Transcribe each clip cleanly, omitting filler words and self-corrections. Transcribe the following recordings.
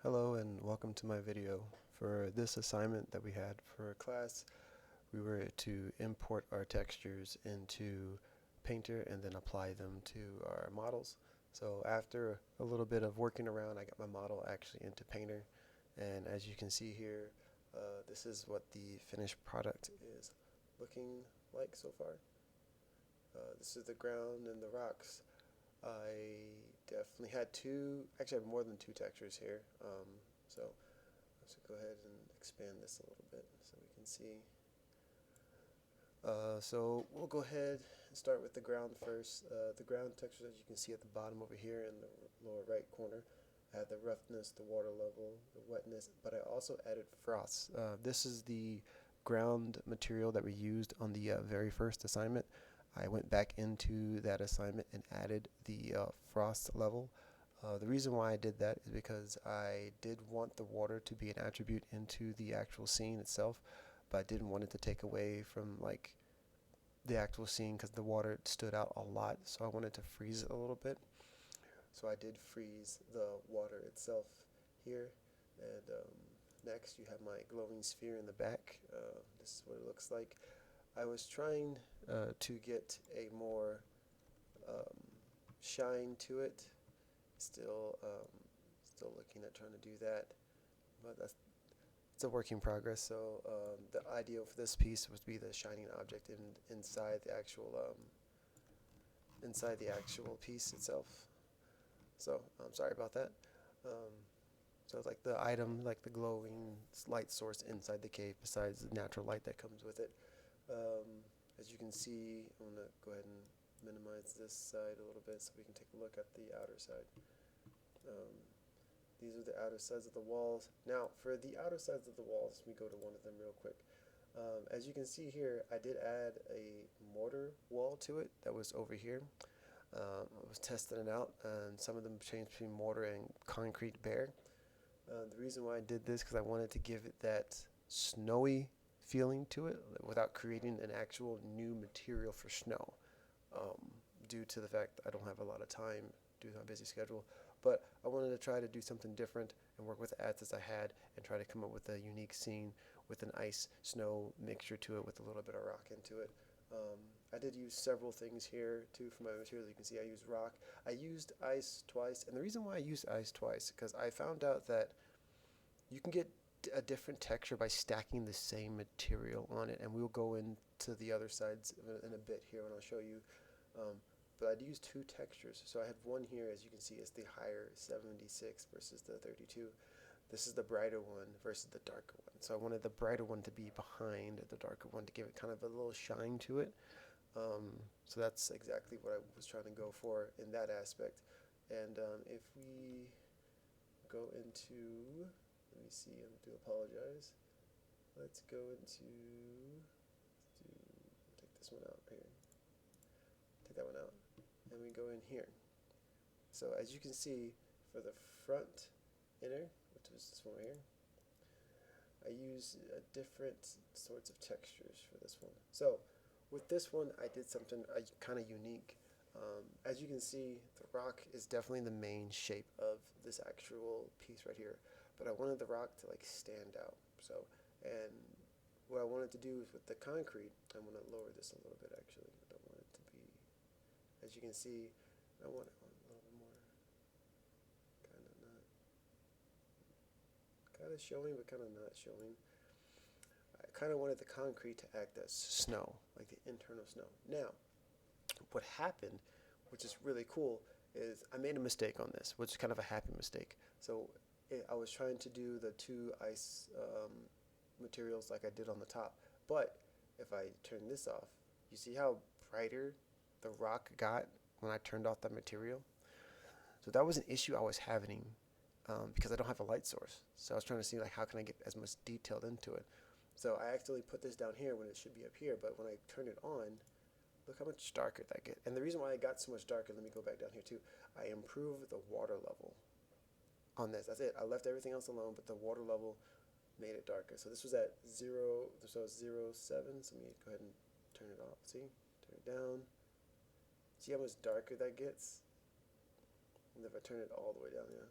Hello and welcome to my video. For this assignment that we had for a class, we were to import our textures into Painter and then apply them to our models. So after a little bit of working around, I got my model actually into Painter, and as you can see here, this is what the finished product is looking like so far. This is the ground and the rocks. I definitely had actually I have more than two textures here. So let's go ahead and expand this a little bit so we can see. So we'll go ahead and start with the ground first. The ground texture, as you can see at the bottom over here in the lower right corner, I had the roughness, the water level, the wetness, but I also added frost. This is the ground material that we used on the very first assignment. I went back into that assignment and added the frost level. The reason why I did that is because I did want the water to be an attribute into the actual scene itself, but I didn't want it to take away from like the actual scene because the water stood out a lot, so I wanted to freeze it a little bit. So I did freeze the water itself here, and next you have my glowing sphere in the back. This is what it looks like. I was trying to get a more um, shine to it. Still looking at trying to do that, but it's a work in progress. So the idea for this piece was to be the shining object inside the actual piece itself. So I'm sorry about that. Um, so it's like the item, like the glowing light source inside the cave, besides the natural light that comes with it. As you can see, I'm gonna go ahead and minimize this side a little bit so we can take a look at the outer side. Um, these are the outer sides of the walls. Now, for the outer sides of the walls, let me go to one of them real quick. As you can see here, I did add a mortar wall to it that was over here. I was testing it out, and some of them changed between mortar and concrete bare. The reason why I did this because I wanted to give it that snowy feeling to it without creating an actual new material for snow, due to the fact that I don't have a lot of time due to my busy schedule. But I wanted to try to do something different and work with the assets I had and try to come up with a unique scene with an ice snow mixture to it with a little bit of rock into it. I did use several things here too for my materials. You can see I used rock. I used ice twice, and the reason why I used ice twice because I found out that you can get a different texture by stacking the same material on it, and we'll go into the other sides in a bit here and I'll show you. But I'd use two textures. So I have one here, as you can see, it's the higher 76 versus the 32. This is the brighter one versus the darker one. So I wanted the brighter one to be behind the darker one to give it kind of a little shine to it. So that's exactly what I was trying to go for in that aspect. And if we go into, let me see, I do apologize. Let's go into, take this one out here. Take that one out. And we go in here. So as you can see, for the front inner, which is this one right here, I use different sorts of textures for this one. So with this one, I did something kind of unique. As you can see, the rock is definitely the main shape of this actual piece right here, but I wanted the rock to like stand out. So, and what I wanted to do is with the concrete, I'm going to lower this a little bit actually. I don't want it to be, as you can see, I want it a little bit more, kind of showing, but kind of not showing. I kind of wanted the concrete to act as snow, like the internal snow. Now, what happened, which is really cool, is I made a mistake on this, which is kind of a happy mistake. So I was trying to do the two ice materials like I did on the top, but if I turn this off, you see how brighter the rock got when I turned off that material? So that was an issue I was having because I don't have a light source. So I was trying to see like how can I get as much detailed into it. So I actually put this down here when it should be up here, but when I turn it on, look how much darker that gets. And the reason why it got so much darker, let me go back down here too, I improved the water level on this. That's it. I left everything else alone, but the water level made it darker. So this was at 0, so it's 0.7. So let me go ahead and turn it off. See? Turn it down. See how much darker that gets? And if I turn it all the way down, yeah,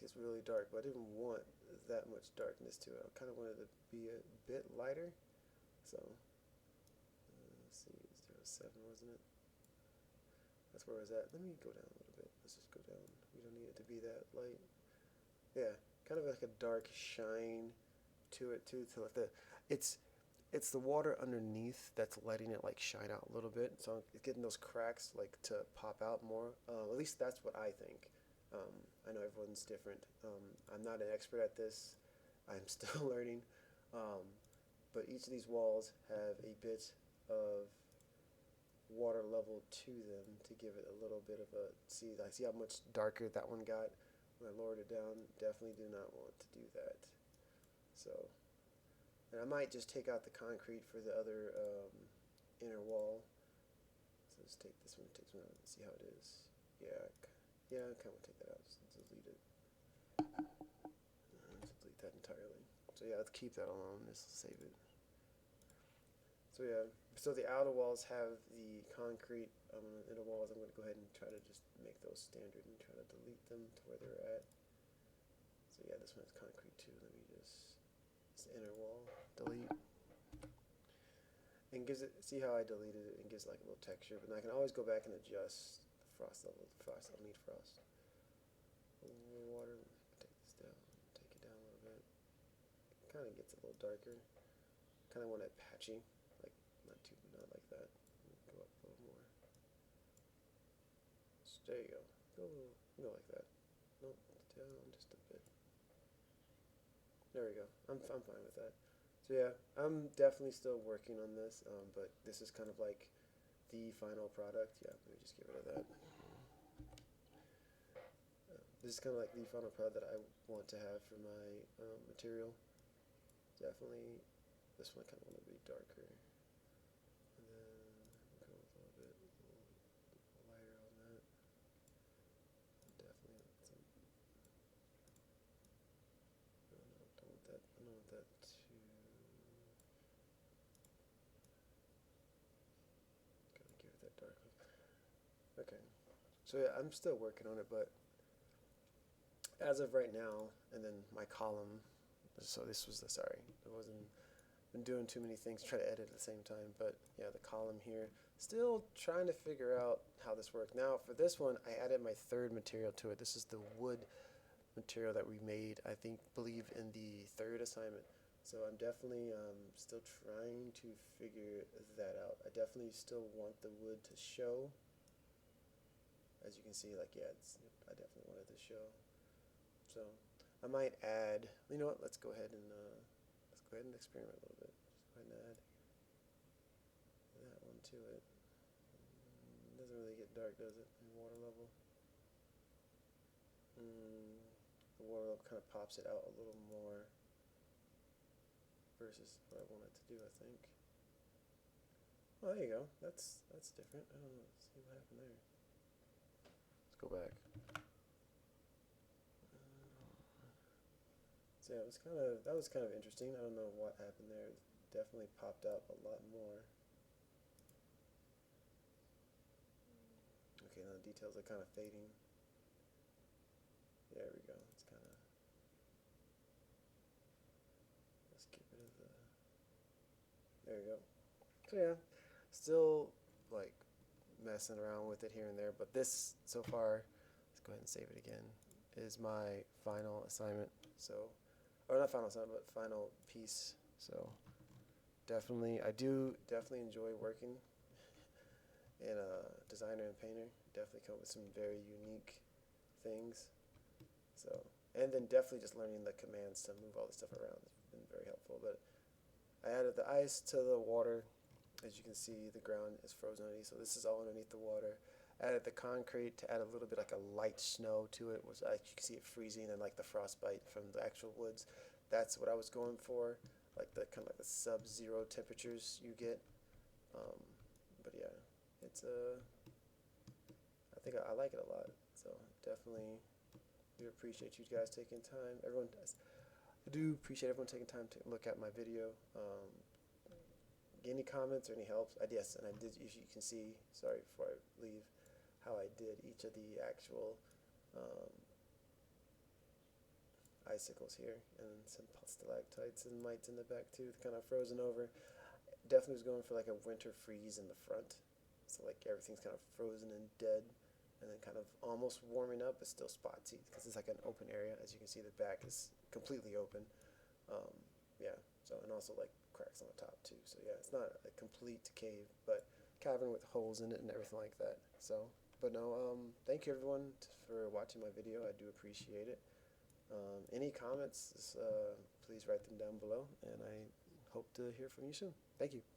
let's gets really dark, but I didn't want that much darkness to it. I kind of wanted it to be a bit lighter. So, let's see, 07, wasn't it? That's where I was at. Let me go down a little bit. Let's just go down. We don't need it to be that light. Yeah, kind of like a dark shine to it too. To like it's the water underneath that's letting it like shine out a little bit. So it's getting those cracks like to pop out more. At least that's what I think. I know everyone's different. I'm not an expert at this. I'm still learning. But each of these walls have a bit of water level to them to give it a little bit of a I see how much darker that one got when I lowered it down. Definitely do not want to do that. So, and I might just take out the concrete for the other inner wall. So let's take this one, take this one out and see how it is. Yeah, I kind of want to take that out. Just delete it. Let's delete that entirely. So yeah, let's keep that alone. Just save it. So yeah, so the outer walls have the concrete inner walls. I'm going to go ahead and try to just make those standard and try to delete them to where they're at. So yeah, this one has concrete too. Let me just, this inner wall, delete. And gives it, see how I deleted it and gives like a little texture, but then I can always go back and adjust the frost level. I'll need frost. Water, take this down, take it down a little bit. Kind of gets a little darker. Kind of want it patchy. Not like that. Go up a little more. There you go. Go like that. Nope, down just a bit. There we go. I'm fine with that. So yeah, I'm definitely still working on this, but this is kind of like the final product. Yeah, let me just get rid of that. This is kind of like the final product that I want to have for my material. Definitely, this one I kind of want to be darker. Okay, so yeah, I'm still working on it, but as of right now, and then my column, so this was sorry, I wasn't been doing too many things, try to edit at the same time, but yeah, the column here, still trying to figure out how this works. Now, for this one, I added my third material to it. This is the wood material that we made, believe in the third assignment. So I'm definitely still trying to figure that out. I definitely still want the wood to show. As you can see, like, yeah, I definitely wanted to show. So I might add, you know what, let's go ahead and experiment a little bit. Just go ahead and add that one to it. It doesn't really get dark, does it, in water level? The water level kind of pops it out a little more versus what I want it to do, I think. Oh, there you go. That's different. I don't know. Let's see what happened there. Let's go back. So yeah, that was kind of interesting. I don't know what happened there. It definitely popped out a lot more. Okay, now the details are kind of fading. There we go. It's kind of. Let's get rid of the. There we go. So yeah, still like messing around with it here and there, but this so far, let's go ahead and save it again, is my final assignment. So. Or not final sound, but final piece. So I do definitely enjoy working in a designer and painter. Definitely come up with some very unique things. So, and then definitely just learning the commands to move all this stuff around has been very helpful. But I added the ice to the water. As you can see, the ground is frozen underneath, so this is all underneath the water. Added the concrete to add a little bit like a light snow to it, which you can see it freezing and like the frostbite from the actual woods. That's what I was going for, like the kind of like the sub-zero temperatures you get. But yeah, it's I think I like it a lot. So definitely do appreciate you guys taking time. Everyone does. I do appreciate everyone taking time to look at my video. Any comments or any helps? Yes, and I did. You can see. Sorry, before I leave, how I did each of the actual icicles here, and some stalactites and mites in the back too, kind of frozen over. Definitely was going for like a winter freeze in the front, so like everything's kind of frozen and dead, and then kind of almost warming up, but still spotty because it's like an open area. As you can see, the back is completely open. Um, yeah. So and also like cracks on the top too. So yeah, it's not a complete cave, but cavern with holes in it and everything like that. So, but no, thank you everyone for watching my video. I do appreciate it. Any comments, please write them down below, and I hope to hear from you soon. Thank you.